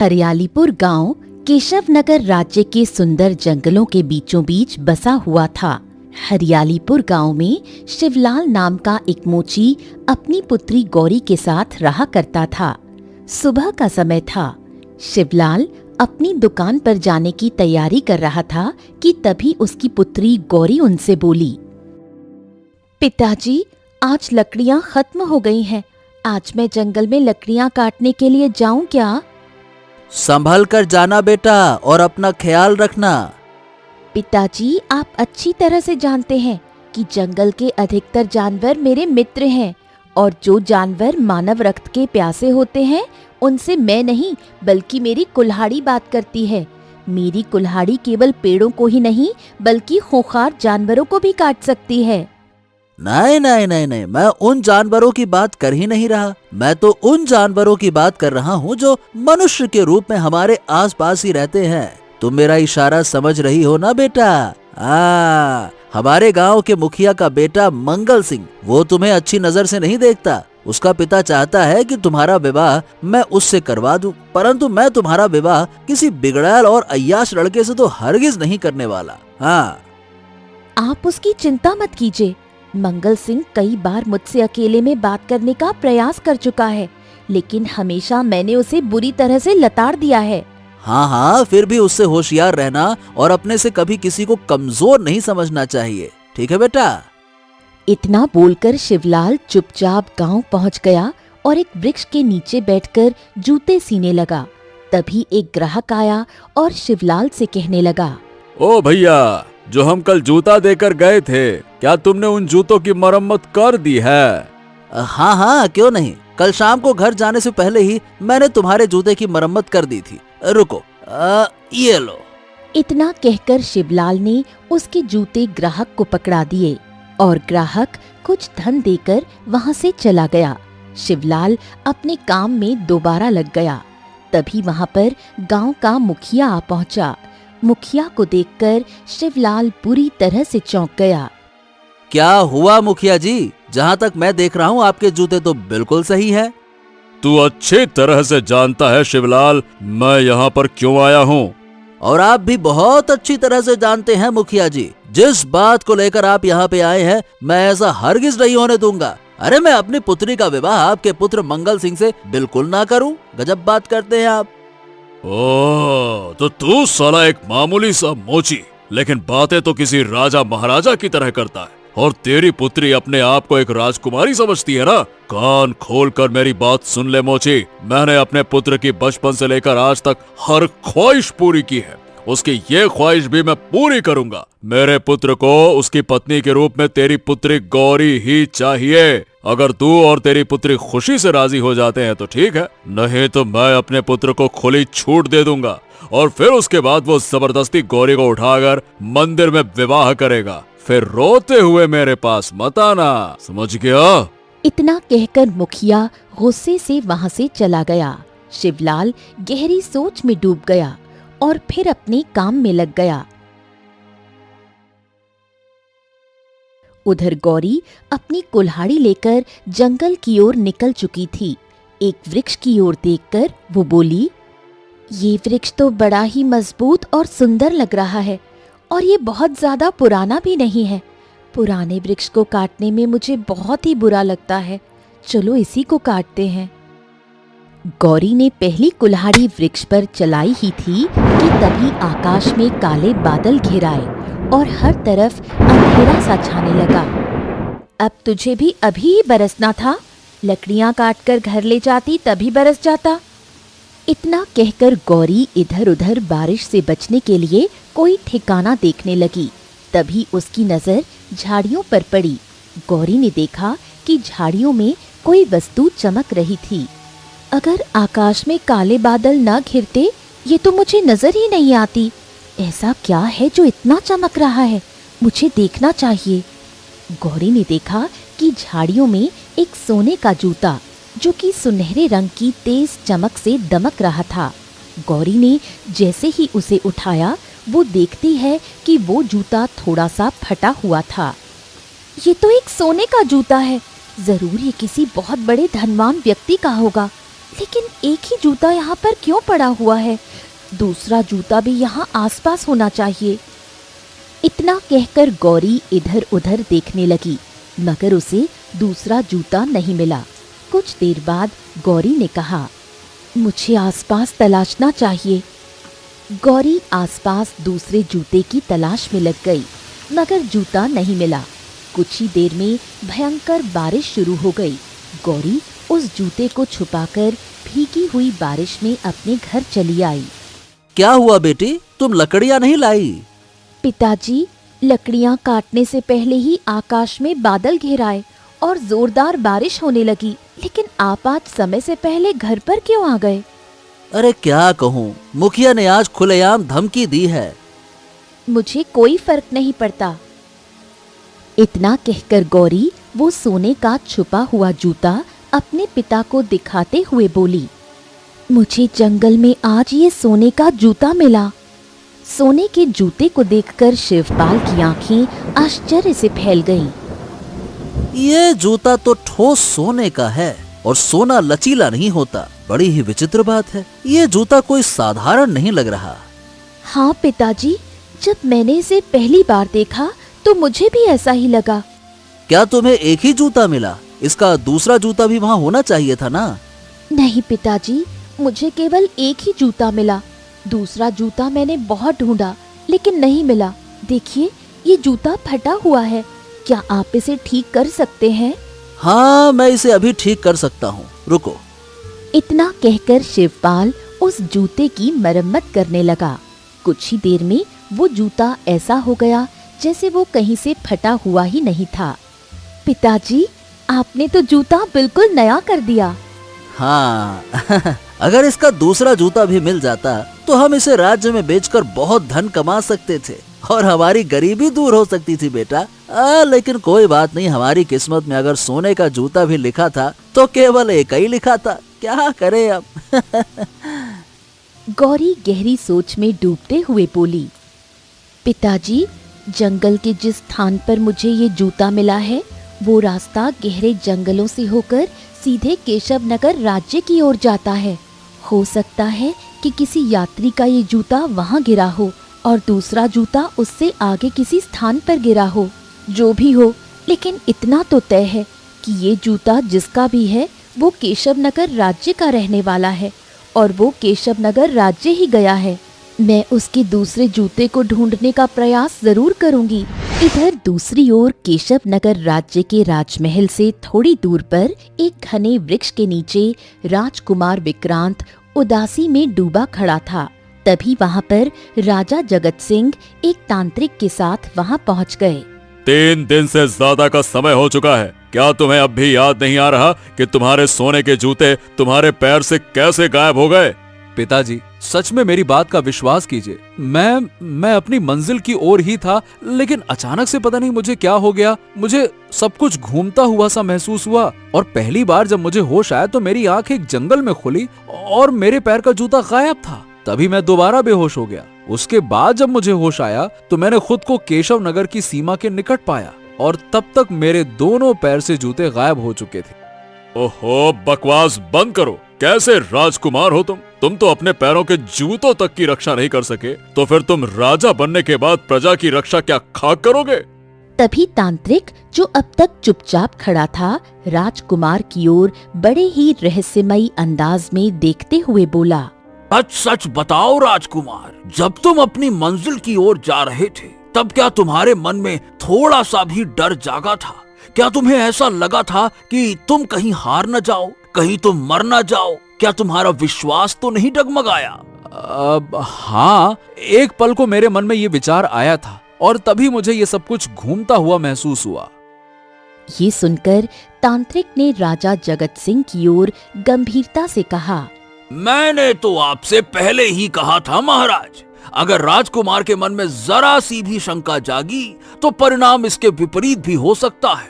हरियालीपुर गांव केशवनगर राज्य के सुंदर जंगलों के बीचों बीच बसा हुआ था। हरियालीपुर गांव में शिवलाल नाम का एक मोची अपनी पुत्री गौरी के साथ रहा करता था। सुबह का समय था। शिवलाल अपनी दुकान पर जाने की तैयारी कर रहा था कि तभी उसकी पुत्री गौरी उनसे बोली, पिताजी, आज लकड़ियां खत्म हो गई हैं। आज मैं जंगल में लकड़ियां काटने के लिए जाऊं क्या? संभल कर जाना बेटा और अपना ख्याल रखना। पिताजी, आप अच्छी तरह से जानते हैं कि जंगल के अधिकतर जानवर मेरे मित्र हैं और जो जानवर मानव रक्त के प्यासे होते हैं उनसे मैं नहीं बल्कि मेरी कुल्हाड़ी बात करती है। मेरी कुल्हाड़ी केवल पेड़ों को ही नहीं बल्कि खूंखार जानवरों को भी काट सकती है। नहीं नहीं नहीं नहीं, मैं उन जानवरों की बात कर ही नहीं रहा। मैं तो उन जानवरों की बात कर रहा हूँ जो मनुष्य के रूप में हमारे आसपास ही रहते हैं। तुम मेरा इशारा समझ रही हो ना बेटा? हमारे गांव के मुखिया का बेटा मंगल सिंह, वो तुम्हें अच्छी नजर से नहीं देखता। उसका पिता चाहता है कि तुम्हारा विवाह मैं उससे करवा दूं, परंतु मैं तुम्हारा विवाह किसी बिगड़ैल और अय्याश लड़के से तो हरगिज नहीं करने वाला। आप उसकी चिंता मत कीजिए। मंगल सिंह कई बार मुझसे अकेले में बात करने का प्रयास कर चुका है, लेकिन हमेशा मैंने उसे बुरी तरह से लताड़ दिया है। हाँ, फिर भी उससे होशियार रहना और अपने से कभी किसी को कमजोर नहीं समझना चाहिए। ठीक है बेटा? इतना बोलकर शिवलाल चुपचाप गांव पहुंच गया और एक वृक्ष के नीचे बैठकर जूते सीने लगा। तभी एक ग्राहक आया और शिवलाल से कहने लगा, ओ भैया, जो हम कल जूता देकर गए थे, क्या तुमने उन जूतों की मरम्मत कर दी है? हाँ, क्यों नहीं। कल शाम को घर जाने से पहले ही मैंने तुम्हारे जूते की मरम्मत कर दी थी। रुको, ये लो। इतना कहकर शिवलाल ने उसके जूते ग्राहक को पकड़ा दिए और ग्राहक कुछ धन देकर वहां से चला गया। शिवलाल अपने काम में दोबारा लग गया। तभी वहां पर गांव का मुखिया आ पहुंचा। मुखिया को देखकर शिवलाल बुरी तरह से चौंक गया। क्या हुआ मुखिया जी? जहाँ तक मैं देख रहा हूँ आपके जूते तो बिल्कुल सही हैं। तू अच्छी तरह से जानता है शिवलाल, मैं यहाँ पर क्यों आया हूँ। और आप भी बहुत अच्छी तरह से जानते हैं मुखिया जी, जिस बात को लेकर आप यहाँ पे आए हैं मैं ऐसा हरगिज नहीं होने दूंगा। अरे, मैं अपनी पुत्री का विवाह आपके पुत्र मंगल सिंह से बिल्कुल ना करूँ। गजब बात करते हैं आप। ओह, तो तू साला एक मामूली सा मोची, लेकिन बातें तो किसी राजा महाराजा की तरह करता है। और तेरी पुत्री अपने आप को एक राजकुमारी समझती है ना? कान खोलकर मेरी बात सुन ले मोची, मैंने अपने पुत्र की बचपन से लेकर आज तक हर ख्वाहिश पूरी की है। उसकी ये ख्वाहिश भी मैं पूरी करूंगा। मेरे पुत्र को उसकी पत्नी के रूप में तेरी पुत्री गौरी ही चाहिए। अगर तू और तेरी पुत्री खुशी से राजी हो जाते हैं तो ठीक है, नहीं तो मैं अपने पुत्र को खुली छूट दे दूंगा और फिर उसके बाद वो जबरदस्ती गौरी को उठाकर मंदिर में विवाह करेगा। फिर रोते हुए मेरे पास मत आना, समझ गया? इतना कहकर मुखिया गुस्से से वहां से चला गया। शिवलाल गहरी सोच में डूब गया और फिर अपने काम में लग गया। उधर गौरी अपनी कुल्हाड़ी लेकर जंगल की ओर निकल चुकी थी। एक वृक्ष की ओर देखकर वो बोली, ये वृक्ष तो बड़ा ही मजबूत और सुंदर लग रहा है और ये बहुत ज्यादा पुराना भी नहीं है। पुराने वृक्ष को काटने में मुझे बहुत ही बुरा लगता है। चलो इसी को काटते हैं। गौरी ने पहली कुल्हाड़ी वृक्ष पर चलाई ही थी कि तभी आकाश में काले बादल घिर आए और हर तरफ अंधेरा सा छाने लगा। अब तुझे भी अभी ही बरसना था। लकड़ियां काटकर घर ले जाती तभी बरस जाता। इतना कहकर गौरी इधर उधर बारिश से बचने के लिए कोई ठिकाना देखने लगी। तभी उसकी नजर झाड़ियों पर पड़ी। गौरी ने देखा कि झाड़ियों में कोई वस्तु चमक रही थी। अगर आकाश में काले बादल न घिरते ये तो मुझे नजर ही नहीं आती। ऐसा क्या है जो इतना चमक रहा है? मुझे देखना चाहिए। गौरी ने देखा कि झाड़ियों में एक सोने का जूता, जो कि सुनहरे रंग की तेज चमक से दमक रहा था। गौरी ने जैसे ही उसे उठाया, वो देखती है कि वो जूता थोड़ा सा फटा हुआ था। ये तो एक सोने का जूता है। जरूर ये किसी बहुत बड़े धनवान व्यक्ति का होगा। लेकिन एक ही जूता यहाँ पर क्यों पड़ा हुआ है? दूसरा जूता भी यहाँ आसपास होना चाहिए। इतना कहकर गौरी इधर उधर देखने लगी, मगर उसे दूसरा जूता नहीं मिला। कुछ देर बाद गौरी ने कहा, मुझे आसपास तलाशना चाहिए। गौरी आसपास दूसरे जूते की तलाश में लग गई, मगर जूता नहीं मिला। कुछ ही देर में भयंकर बारिश शुरू हो गई। गौरी उस जूते को छुपाकर भीगी हुई बारिश में अपने घर चली आई। क्या हुआ बेटी, तुम लकड़ियां नहीं लाई? पिताजी, लकड़ियां काटने से पहले ही आकाश में बादल घिर आए और जोरदार बारिश होने लगी। लेकिन आप आज समय से पहले घर पर क्यों आ गए? अरे क्या कहूँ, मुखिया ने आज खुलेआम धमकी दी है। मुझे कोई फर्क नहीं पड़ता। इतना कहकर गौरी वो सोने का छुपा हुआ जूता अपने पिता को दिखाते हुए बोली, मुझे जंगल में आज ये सोने का जूता मिला। सोने के जूते को देखकर शिवपाल की आंखें आश्चर्य से फैल गईं। ये जूता तो ठोस सोने का है और सोना लचीला नहीं होता। बड़ी ही विचित्र बात है, ये जूता कोई साधारण नहीं लग रहा। हाँ पिताजी, जब मैंने इसे पहली बार देखा तो मुझे भी ऐसा ही लगा। क्या तुम्हें एक ही जूता मिला? इसका दूसरा जूता भी वहाँ होना चाहिए था ना? नहीं पिताजी, मुझे केवल एक ही जूता मिला। दूसरा जूता मैंने बहुत ढूंढा लेकिन नहीं मिला। देखिए, ये जूता फटा हुआ है। क्या आप इसे ठीक कर सकते हैं? हाँ, मैं इसे अभी ठीक कर सकता हूँ, रुको। इतना कहकर शिवपाल उस जूते की मरम्मत करने लगा। कुछ ही देर में वो जूता ऐसा हो गया जैसे वो कहीं से फटा हुआ ही नहीं था। पिताजी, आपने तो जूता बिल्कुल नया कर दिया। हाँ अगर इसका दूसरा जूता भी मिल जाता तो हम इसे राज्य में बेचकर बहुत धन कमा सकते थे और हमारी गरीबी दूर हो सकती थी बेटा। लेकिन कोई बात नहीं, हमारी किस्मत में अगर सोने का जूता भी लिखा था तो केवल एक ही लिखा था। क्या करें अब गौरी गहरी सोच में डूबते हुए बोली, पिताजी, जंगल के जिस स्थान पर मुझे ये जूता मिला है वो रास्ता गहरे जंगलों से होकर सीधे केशव नगर राज्य की ओर जाता है। हो सकता है कि किसी यात्री का ये जूता वहाँ गिरा हो और दूसरा जूता उससे आगे किसी स्थान पर गिरा हो। जो भी हो, लेकिन इतना तो तय है कि ये जूता जिसका भी है वो केशव नगर राज्य का रहने वाला है और वो केशव नगर राज्य ही गया है। मैं उसके दूसरे जूते को ढूंढने का प्रयास जरूर करूंगी। इधर दूसरी ओर केशव नगर राज्य के राजमहल से थोड़ी दूर पर एक घने वृक्ष के नीचे राजकुमार विक्रांत उदासी में डूबा खड़ा था। तभी वहाँ पर राजा जगत सिंह एक तांत्रिक के साथ वहाँ पहुँच गए। 3 दिन से ज्यादा का समय हो चुका है, क्या तुम्हें अब भी याद नहीं आ रहा कि तुम्हारे सोने के जूते तुम्हारे पैर से कैसे गायब हो गए? पिताजी, सच में मेरी बात का विश्वास कीजिए। मैं अपनी मंजिल की ओर ही था, लेकिन अचानक से पता नहीं मुझे क्या हो गया। मुझे सब कुछ घूमता हुआ सा महसूस हुआ और पहली बार जब मुझे होश आया तो मेरी आंख एक जंगल में खुली और मेरे पैर का जूता गायब था। तभी मैं दोबारा बेहोश हो गया। उसके बाद जब मुझे होश आया तो मैंने खुद को केशव नगर की सीमा के निकट पाया और तब तक मेरे दोनों पैर से जूते गायब हो चुके थे। ओहो, बकवास बंद करो। कैसे राजकुमार हो तुम तो अपने पैरों के जूतों तक की रक्षा नहीं कर सके, तो फिर तुम राजा बनने के बाद प्रजा की रक्षा क्या खाक करोगे? तभी तांत्रिक, जो अब तक चुपचाप खड़ा था, राजकुमार की ओर बड़े ही रहस्यमयी अंदाज में देखते हुए बोला, सच सच बताओ राजकुमार, जब तुम अपनी मंजिल की ओर जा रहे थे तब क्या तुम्हारे मन में थोड़ा सा भी डर जागा था? क्या तुम्हें ऐसा लगा था कि तुम कहीं हार न जाओ, कहीं तुम मर न जाओ? क्या तुम्हारा विश्वास तो नहीं डगमगाया? हाँ, एक पल को मेरे मन में ये विचार आया था और तभी मुझे ये सब कुछ घूमता हुआ महसूस हुआ। ये सुनकर तांत्रिक ने राजा जगत सिंह की ओर गंभीरता से कहा, मैंने तो आपसे पहले ही कहा था महाराज, अगर राजकुमार के मन में जरा सी भी शंका जागी तो परिणाम इसके विपरीत भी हो सकता है।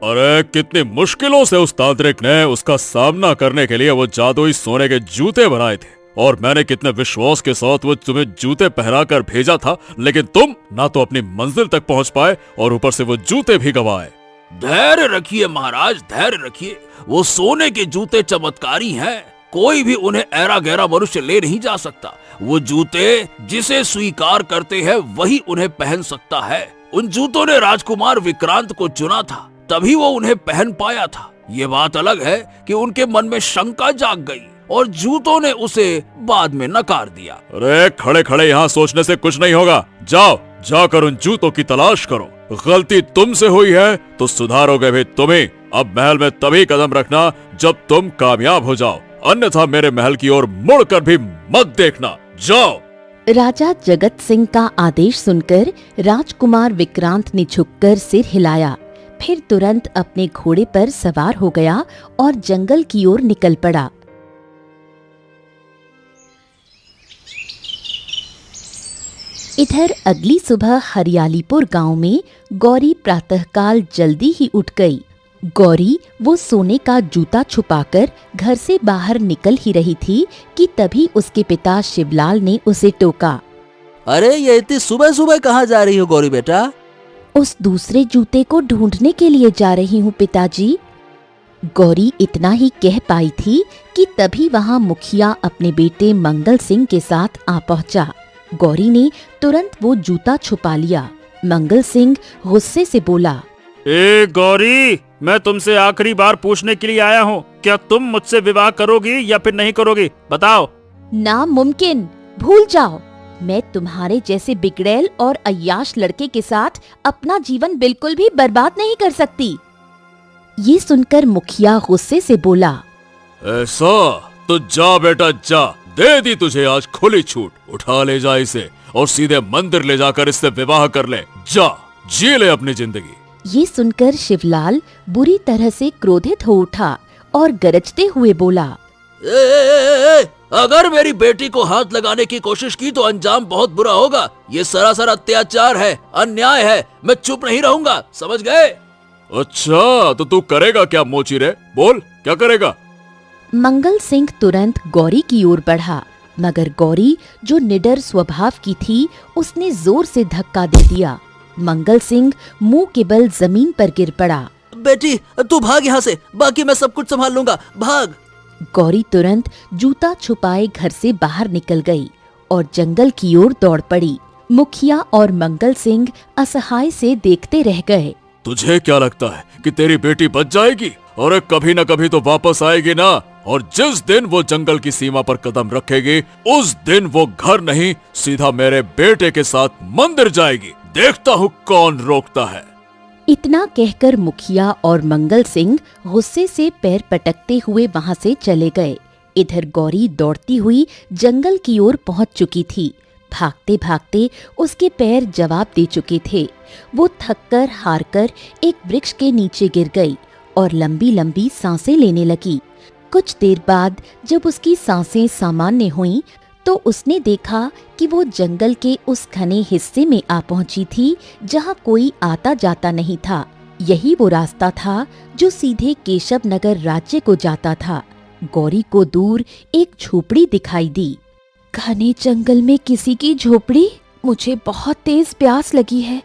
अरे कितनी मुश्किलों से उस तांत्रिक ने उसका सामना करने के लिए वो जादुई सोने के जूते बनाए थे और मैंने कितने विश्वास के साथ वो तुम्हें जूते पहनाकर भेजा था, लेकिन तुम ना तो अपनी मंजिल तक पहुंच पाए और ऊपर से वो जूते भी गवाए। धैर्य रखिए महाराज, धैर्य रखिए। वो सोने के जूते चमत्कारी हैं, कोई भी उन्हें ऐरा गहरा मनुष्य ले नहीं जा सकता। वो जूते जिसे स्वीकार करते हैं वही उन्हें पहन सकता है। उन जूतों ने राजकुमार विक्रांत को चुना था, तभी वो उन्हें पहन पाया था। ये बात अलग है कि उनके मन में शंका जाग गई और जूतों ने उसे बाद में नकार दिया। अरे खड़े खड़े यहाँ सोचने से कुछ नहीं होगा। जाओ, जाकर उन जूतों की तलाश करो। गलती तुमसे हुई है तो सुधारोगे भी तुम्ही। अब महल में तभी कदम रखना जब तुम कामयाब हो जाओ, अन्यथा मेरे महल की ओर मुड़कर भी मत देखना। जाओ। राजा जगत सिंह का आदेश सुनकर राजकुमार विक्रांत ने झुककर सिर हिलाया, फिर तुरंत अपने घोड़े पर सवार हो गया और जंगल की ओर निकल पड़ा। इधर अगली सुबह हरियालीपुर गांव में गौरी प्रातःकाल जल्दी ही उठ गई। गौरी वो सोने का जूता छुपाकर घर से बाहर निकल ही रही थी कि तभी उसके पिता शिवलाल ने उसे टोका। अरे ये इतनी सुबह सुबह कहाँ जा रही हो गौरी बेटा? उस दूसरे जूते को ढूंढने के लिए जा रही हूँ पिताजी। गौरी इतना ही कह पाई थी कि तभी वहाँ मुखिया अपने बेटे मंगल सिंह के साथ आ पहुँचा। गौरी ने तुरंत वो जूता छुपा लिया। मंगल सिंह गुस्से से बोला, ए गौरी, मैं तुमसे आखिरी बार पूछने के लिए आया हूँ, क्या तुम मुझसे विवाह करोगी या फिर नहीं करोगी? बताओ। नामुमकिन, भूल जाओ। मैं तुम्हारे जैसे बिगड़ैल और अय्याश लड़के के साथ अपना जीवन बिल्कुल भी बर्बाद नहीं कर सकती। ये सुनकर मुखिया गुस्से से बोला, ऐसा तो जा बेटा जा, दे दी तुझे आज खुली छूट। उठा ले जा इसे और सीधे मंदिर ले जाकर इससे विवाह कर ले। जा, जी ले अपनी जिंदगी। ये सुनकर शिवलाल बुरी तरह से क्रोधित हो उठा और गरजते हुए बोला, ए, अगर मेरी बेटी को हाथ लगाने की कोशिश की तो अंजाम बहुत बुरा होगा। ये सरासर अत्याचार है, अन्याय है। मैं चुप नहीं रहूंगा, समझ गए? अच्छा, तो तू करेगा क्या मोची रे? बोल, क्या करेगा? मंगल सिंह तुरंत गौरी की ओर बढ़ा, मगर गौरी जो निडर स्वभाव की थी उसने जोर से धक्का दे दिया। मंगल सिंह मुंह के बल जमीन पर गिर पड़ा। बेटी तू भाग यहाँ से, बाकी मैं सब कुछ संभाल लूंगा, भाग। गौरी तुरंत जूता छुपाए घर से बाहर निकल गई और जंगल की ओर दौड़ पड़ी। मुखिया और मंगल सिंह असहाय से देखते रह गए। तुझे क्या लगता है कि तेरी बेटी बच जाएगी? और कभी न कभी तो वापस आएगी ना। और जिस दिन वो जंगल की सीमा पर कदम रखेगी उस दिन वो घर नहीं, सीधा मेरे बेटे के साथ मंदिर जाएगी। देखता हूँ कौन रोकता है। इतना कहकर मुखिया और मंगल सिंह गुस्से से पैर पटकते हुए वहां से चले गए। इधर गौरी दौड़ती हुई जंगल की ओर पहुंच चुकी थी। भागते भागते उसके पैर जवाब दे चुके थे। वो थककर हारकर एक वृक्ष के नीचे गिर गई और लंबी लंबी सांसें लेने लगी। कुछ देर बाद जब उसकी सांसें सामान्य हुईं, तो उसने देखा कि वो जंगल के उस घने हिस्से में आ पहुंची थी जहां कोई आता जाता नहीं था। यही वो रास्ता था जो सीधे केशव नगर राज्य को जाता था। गौरी को दूर एक झोपड़ी दिखाई दी। घने जंगल में किसी की झोपड़ी? मुझे बहुत तेज प्यास लगी है,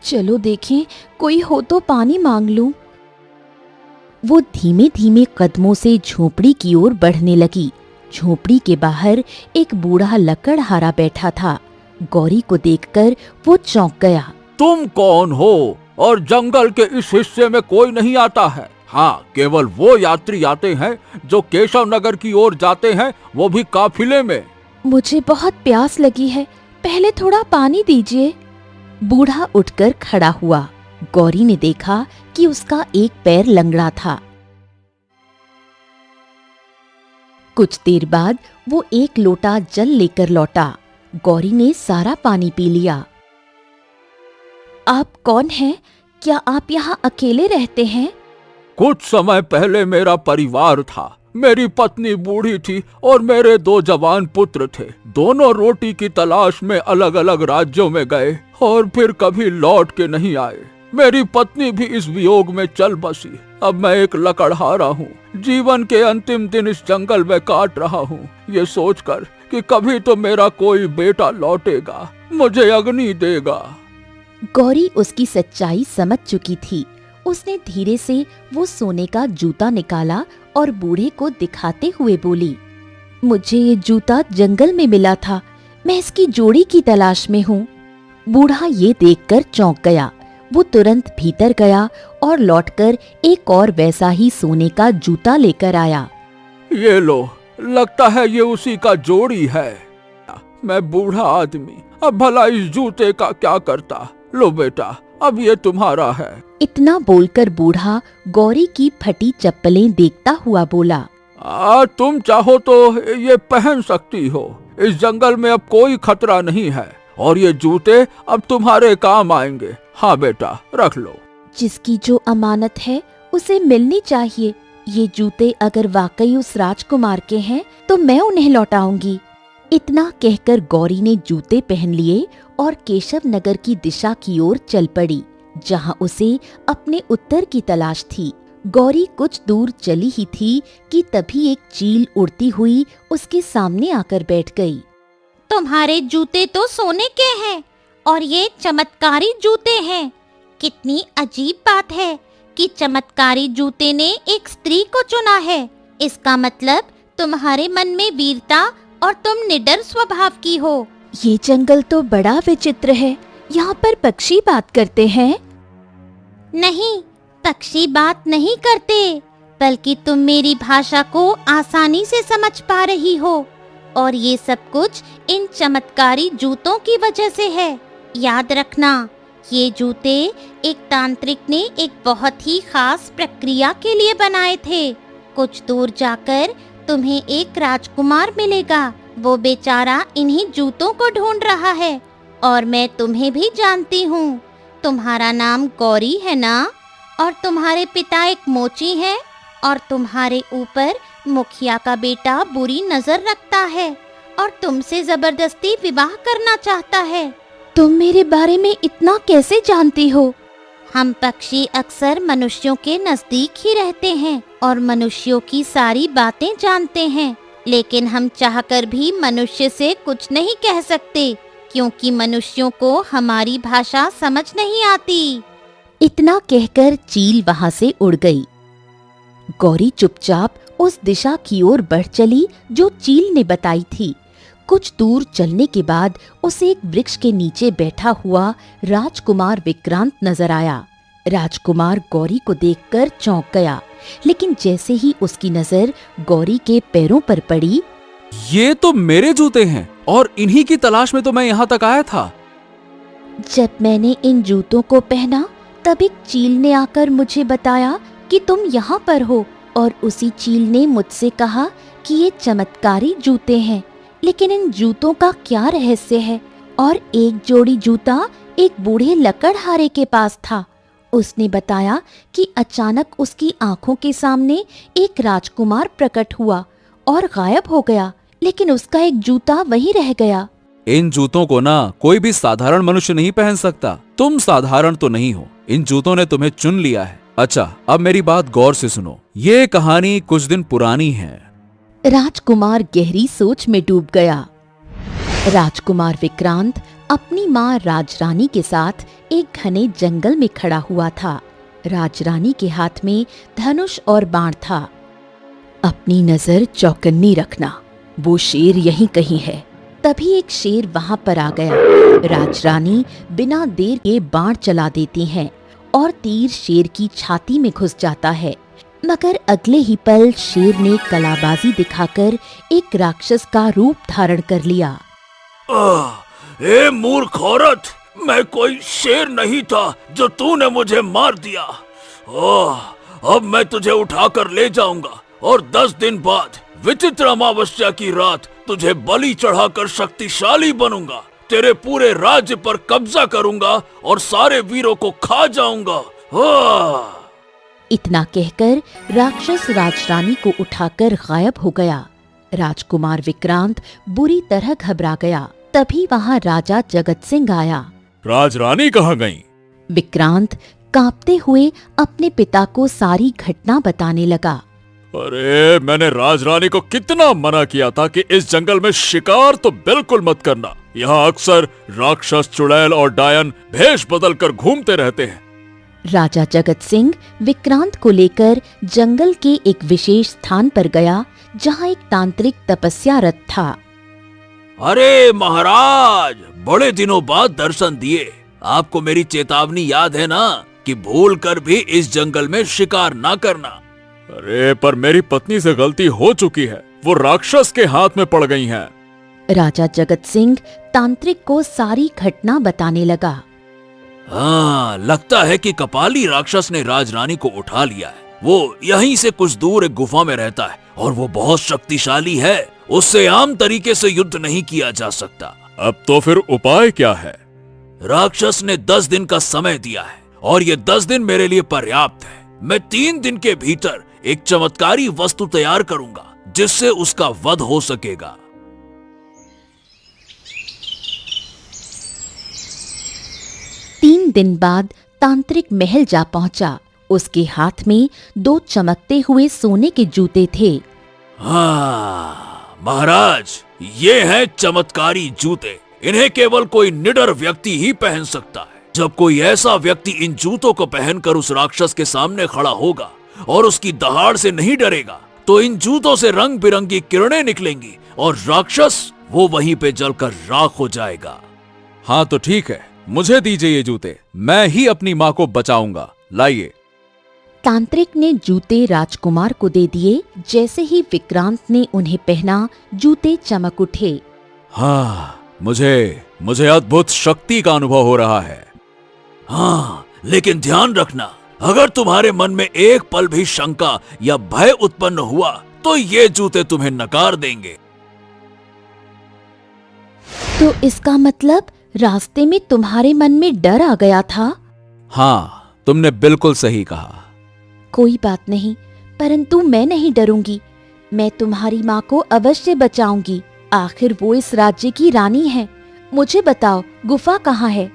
चलो देखें कोई हो तो पानी मांग लूं। वो धीमे धीमे कदमों से झोपड़ी की ओर बढ़ने लगी। झोपड़ी के बाहर एक बूढ़ा लकड़हारा बैठा था। गौरी को देखकर वो चौंक गया। तुम कौन हो? और जंगल के इस हिस्से में कोई नहीं आता है। हाँ, केवल वो यात्री आते हैं जो केशव नगर की ओर जाते हैं, वो भी काफिले में। मुझे बहुत प्यास लगी है, पहले थोड़ा पानी दीजिए। बूढ़ा उठकर खड़ा हुआ। गौरी ने देखा कि उसका एक पैर लंगड़ा था। कुछ देर बाद वो एक लोटा जल लेकर लौटा। गौरी ने सारा पानी पी लिया। आप कौन हैं? क्या आप यहाँ अकेले रहते हैं? कुछ समय पहले मेरा परिवार था। मेरी पत्नी बूढ़ी थी और मेरे 2 जवान पुत्र थे। दोनों रोटी की तलाश में अलग अलग राज्यों में गए और फिर कभी लौट के नहीं आए। मेरी पत्नी भी इस वियोग में चल बसी। अब मैं एक लकड़हारा हूँ, जीवन के अंतिम दिन इस जंगल में काट रहा हूँ, ये सोचकर कि कभी तो मेरा कोई बेटा लौटेगा, मुझे अग्नि देगा। गौरी उसकी सच्चाई समझ चुकी थी। उसने धीरे से वो सोने का जूता निकाला और बूढ़े को दिखाते हुए बोली, मुझे ये जूता जंगल में मिला था। मैं इसकी जोड़ी की तलाश में हूँ। बूढ़ा ये देखकर चौंक गया। वो तुरंत भीतर गया और लौटकर एक और वैसा ही सोने का जूता लेकर आया। ये लो, लगता है ये उसी का जोड़ी है। मैं बूढ़ा आदमी, अब भला इस जूते का क्या करता। लो बेटा, अब ये तुम्हारा है। इतना बोलकर बूढ़ा गौरी की फटी चप्पलें देखता हुआ बोला, तुम चाहो तो ये पहन सकती हो। इस जंगल में अब कोई खतरा नहीं है और ये जूते अब तुम्हारे काम आएंगे। हाँ बेटा, रख लो। जिसकी जो अमानत है उसे मिलनी चाहिए। ये जूते अगर वाकई उस राजकुमार के हैं तो मैं उन्हें लौटाऊंगी। इतना कहकर गौरी ने जूते पहन लिए और केशव नगर की दिशा की ओर चल पड़ी, जहां उसे अपने उत्तर की तलाश थी। गौरी कुछ दूर चली ही थी कि तभी एक चील उड़ती हुई उसके सामने आकर बैठ गई। तुम्हारे जूते तो सोने के हैं और ये चमत्कारी जूते हैं। कितनी अजीब बात है कि चमत्कारी जूते ने एक स्त्री को चुना है। इसका मतलब तुम्हारे मन में वीरता और तुम निडर स्वभाव की हो। ये जंगल तो बड़ा विचित्र है। यहाँ पर पक्षी बात करते हैं? नहीं, पक्षी बात नहीं करते, बल्कि तुम मेरी भाषा को आसानी से समझ पा रही हो और ये सब कुछ इन चमत्कारी जूतों की वजह से है। याद रखना, ये जूते एक तांत्रिक ने एक बहुत ही खास प्रक्रिया के लिए बनाए थे। कुछ दूर जाकर तुम्हें एक राजकुमार मिलेगा। वो बेचारा इन्हीं जूतों को ढूंढ रहा है और मैं तुम्हें भी जानती हूँ। तुम्हारा नाम गौरी है ना? और तुम्हारे पिता एक मोची हैं और तुम्हारे ऊपर मुखिया का बेटा बुरी नजर रखता है और तुमसे जबरदस्ती विवाह करना चाहता है। तुम मेरे बारे में इतना कैसे जानती हो? हम पक्षी अक्सर मनुष्यों के नजदीक ही रहते हैं और मनुष्यों की सारी बातें जानते हैं, लेकिन हम चाहकर भी मनुष्य से कुछ नहीं कह सकते क्योंकि मनुष्यों को हमारी भाषा समझ नहीं आती। इतना कहकर चील वहां से उड़ गई। गौरी चुपचाप उस दिशा की ओर बढ़ चली जो चील ने बताई थी। कुछ दूर चलने के बाद उसे एक वृक्ष के नीचे बैठा हुआ राजकुमार विक्रांत नजर आया। राजकुमार गौरी को देखकर चौंक गया, लेकिन जैसे ही उसकी नजर गौरी के पैरों पर पड़ी, ये तो मेरे जूते हैं और इन्हीं की तलाश में तो मैं यहाँ तक आया था। जब मैंने इन जूतों को पहना तब एक चील ने आकर मुझे बताया कि तुम यहाँ पर हो और उसी चील ने मुझसे कहा कि ये चमत्कारी जूते हैं। लेकिन इन जूतों का क्या रहस्य है? और एक जोड़ी जूता एक बूढ़े लकड़हारे के पास था। उसने बताया कि अचानक उसकी आंखों के सामने एक राजकुमार प्रकट हुआ और गायब हो गया, लेकिन उसका एक जूता वहीं रह गया। इन जूतों को ना कोई भी साधारण मनुष्य नहीं पहन सकता। तुम साधारण तो नहीं हो, इन जूतों ने तुम्हें चुन लिया है। अच्छा, अब मेरी बात गौर से सुनो। ये कहानी कुछ दिन पुरानी है। राजकुमार गहरी सोच में डूब गया। राजकुमार विक्रांत अपनी माँ राजरानी के साथ एक घने जंगल में खड़ा हुआ था। राजरानी के हाथ में धनुष और बाण था। अपनी नजर चौकन्नी रखना, वो शेर यहीं कहीं है। तभी एक शेर वहां पर आ गया। राजरानी बिना देर के बाण चला देती हैं और तीर शेर की छाती में घुस जाता है, मगर अगले ही पल शेर ने कलाबाजी दिखाकर एक राक्षस का रूप धारण कर लिया। ए मूर्ख औरत, मैं कोई शेर नहीं था जो तूने मुझे मार दिया। अब मैं तुझे उठाकर ले जाऊंगा और 10 दिन बाद विचित्र अमावस्या की रात तुझे बलि चढ़ाकर शक्तिशाली बनूंगा। तेरे पूरे राज्य पर कब्जा करूंगा और सारे वीरों को खा जाऊंगा। इतना कहकर राक्षस राजरानी को उठाकर गायब हो गया। राजकुमार विक्रांत बुरी तरह घबरा गया। तभी वहां राजा जगत सिंह आया। राजरानी कहाँ गई? विक्रांत कांपते हुए अपने पिता को सारी घटना बताने लगा। अरे, मैंने राजरानी को कितना मना किया था कि इस जंगल में शिकार तो बिल्कुल मत करना। यहाँ अक्सर राक्षस, चुड़ैल और डायन भेष बदल कर घूमते रहते हैं। राजा जगत सिंह विक्रांत को लेकर जंगल के एक विशेष स्थान पर गया जहाँ एक तांत्रिक तपस्यारत था। अरे महाराज, बड़े दिनों बाद दर्शन दिए। आपको मेरी चेतावनी याद है ना कि भूल कर भी इस जंगल में शिकार ना करना। अरे पर मेरी पत्नी से गलती हो चुकी है, वो राक्षस के हाथ में पड़ गई हैं। राजा जगत सिंह तांत्रिक को सारी घटना बताने लगा। हाँ, लगता है कि कपाली राक्षस ने राजरानी को उठा लिया है। वो यहीं से कुछ दूर एक गुफा में रहता है और वो बहुत शक्तिशाली है। उससे आम तरीके से युद्ध नहीं किया जा सकता। अब तो फिर उपाय क्या है? राक्षस ने 10 दिन का समय दिया है और ये 10 दिन मेरे लिए पर्याप्त है। मैं 3 दिन के भीतर एक चमत्कारी वस्तु तैयार करूंगा जिससे उसका वध हो सकेगा। तीन दिन बाद तांत्रिक महल जा पहुंचा। उसके हाथ में 2 चमकते हुए सोने के जूते थे। हाँ महाराज, ये हैं चमत्कारी जूते। इन्हें केवल कोई निडर व्यक्ति ही पहन सकता है। जब कोई ऐसा व्यक्ति इन जूतों को पहनकर उस राक्षस के सामने खड़ा होगा और उसकी दहाड़ से नहीं डरेगा, तो इन जूतों से रंग बिरंगी किरणें निकलेंगी और राक्षस वो वहीं पे जलकर राख हो जाएगा। हाँ तो ठीक है, मुझे दीजिए ये जूते, मैं ही अपनी माँ को बचाऊंगा। लाइए। तांत्रिक ने जूते राजकुमार को दे दिए। जैसे ही विक्रांत ने उन्हें पहना, जूते चमक उठे। हाँ, मुझे अद्भुत शक्ति का अनुभव हो रहा है। हाँ, लेकिन ध्यान रखना, अगर तुम्हारे मन में एक पल भी शंका या भय उत्पन्न हुआ तो ये जूते तुम्हें नकार देंगे। तो इसका मतलब रास्ते में तुम्हारे मन में डर आ गया था? हाँ, तुमने बिल्कुल सही कहा। कोई बात नहीं, परंतु मैं नहीं डरूंगी। मैं तुम्हारी माँ को अवश्य बचाऊंगी। आखिर वो इस राज्य की रानी है। मुझे बताओ, गुफा कहाँ है?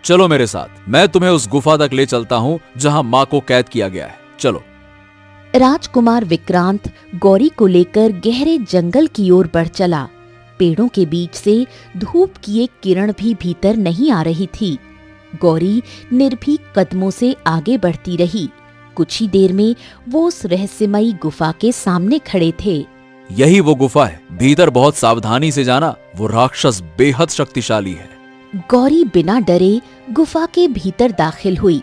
चलो मेरे साथ, मैं तुम्हें उस गुफा तक ले चलता हूँ जहाँ माँ को कैद किया गया है। चलो। राजकुमार विक्रांत गौरी को लेकर गहरे जंगल की ओर बढ़ चला। पेड़ों के बीच से धूप की एक किरण भी भीतर नहीं आ रही थी। गौरी निर्भीक कदमों से आगे बढ़ती रही। कुछ ही देर में वो उस रहस्यमयी गुफा के सामने खड़े थे। यही वो गुफा है, भीतर बहुत सावधानी से जाना, वो राक्षस बेहद शक्तिशाली है। गौरी बिना डरे गुफा के भीतर दाखिल हुई।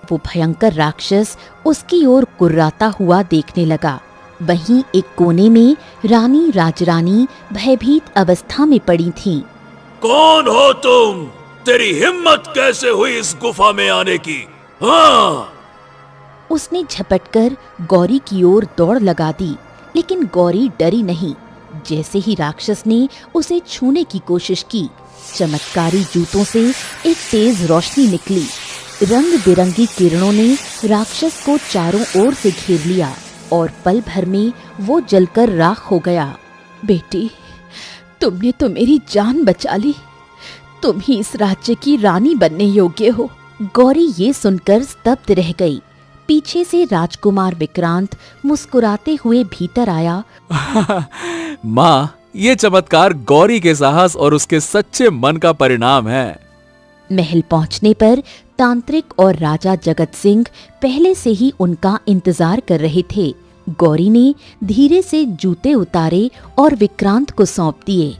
वो भयंकर राक्षस उसकी ओर कुर्राता हुआ देखने लगा। वहीं एक कोने में रानी राजरानी भयभीत अवस्था में पड़ी थीं। कौन हो तुम? तेरी हिम्मत कैसे हुई इस गुफा में आने की? हाँ। उसने झपटकर गौरी की ओर दौड़ लगा दी, लेकिन गौरी डरी नहीं। जैसे ही राक्षस ने उसे छूने की कोशिश की, चमत्कारी जूतों से एक तेज रोशनी निकली। रंग बिरंगी किरणों ने राक्षस को चारों ओर से घेर लिया और पल भर में वो जलकर राख हो गया। बेटी, तुमने तो मेरी जान बचा ली। तुम ही इस राज्य की रानी बनने योग्य हो। गौरी ये सुनकर स्तब्ध रह गई। पीछे से राजकुमार विक्रांत मुस्कुराते हुए भीतर आया। माँ, ये चमत्कार गौरी के साहस और उसके सच्चे मन का परिणाम है। महल पहुंचने पर तांत्रिक और राजा जगत सिंह पहले से ही उनका इंतजार कर रहे थे। गौरी ने धीरे से जूते उतारे और विक्रांत को सौंप दिए।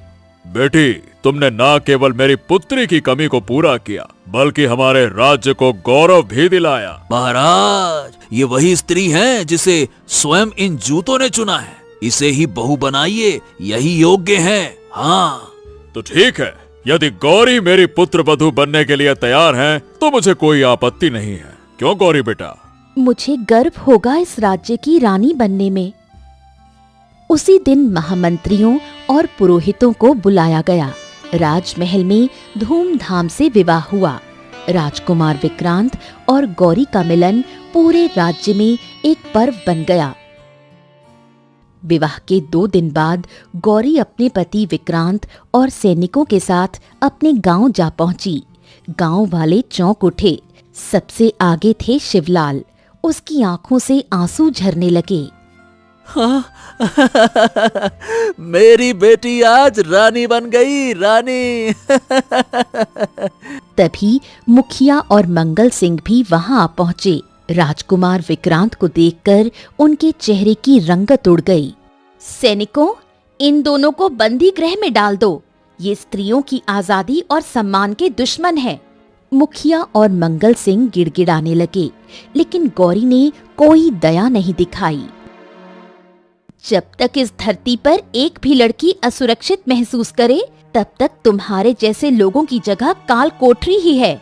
बेटी, तुमने न केवल मेरी पुत्री की कमी को पूरा किया, बल्कि हमारे राज्य को गौरव भी दिलाया। महाराज, ये वही स्त्री है जिसे स्वयं इन जूतों ने चुना है। इसे ही बहू बनाइए, यही योग्य है। हाँ तो ठीक है, यदि गौरी मेरी पुत्र वधू बनने के लिए तैयार हैं, तो मुझे कोई आपत्ति नहीं है। क्यों गौरी बेटा? मुझे गर्व होगा इस राज्य की रानी बनने में। उसी दिन महामंत्रियों और पुरोहितों को बुलाया गया। राजमहल में धूमधाम से विवाह हुआ। राजकुमार विक्रांत और गौरी का मिलन पूरे राज्य में एक पर्व बन गया। विवाह के 2 दिन बाद गौरी अपने पति विक्रांत और सैनिकों के साथ अपने गांव जा पहुंची। गांव वाले चौंक उठे। सबसे आगे थे शिवलाल। उसकी आंखों से आंसू झरने लगे। हाँ, मेरी बेटी आज रानी बन गई, रानी। तभी मुखिया और मंगल सिंह भी वहां आ पहुंचे। राजकुमार विक्रांत को देखकर उनके चेहरे की रंगत उड़ गई। सैनिकों, इन दोनों को बंदी गृह में डाल दो। ये स्त्रियों की आजादी और सम्मान के दुश्मन हैं। मुखिया और मंगल सिंह गिड़गिड़ाने लगे, लेकिन गौरी ने कोई दया नहीं दिखाई। जब तक इस धरती पर एक भी लड़की असुरक्षित महसूस करे, तब तक तुम्हारे जैसे लोगों की जगह काल कोठरी ही है।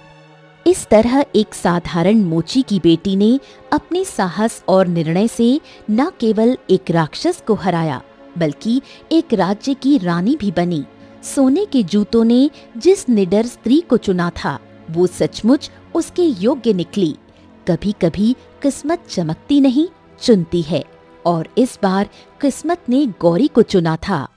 इस तरह एक साधारण मोची की बेटी ने अपने साहस और निर्णय से न केवल एक राक्षस को हराया, बल्कि एक राज्य की रानी भी बनी। सोने के जूतों ने जिस निडर स्त्री को चुना था, वो सचमुच उसके योग्य निकली। कभी कभी किस्मत चमकती नहीं, चुनती है, और इस बार किस्मत ने गौरी को चुना था।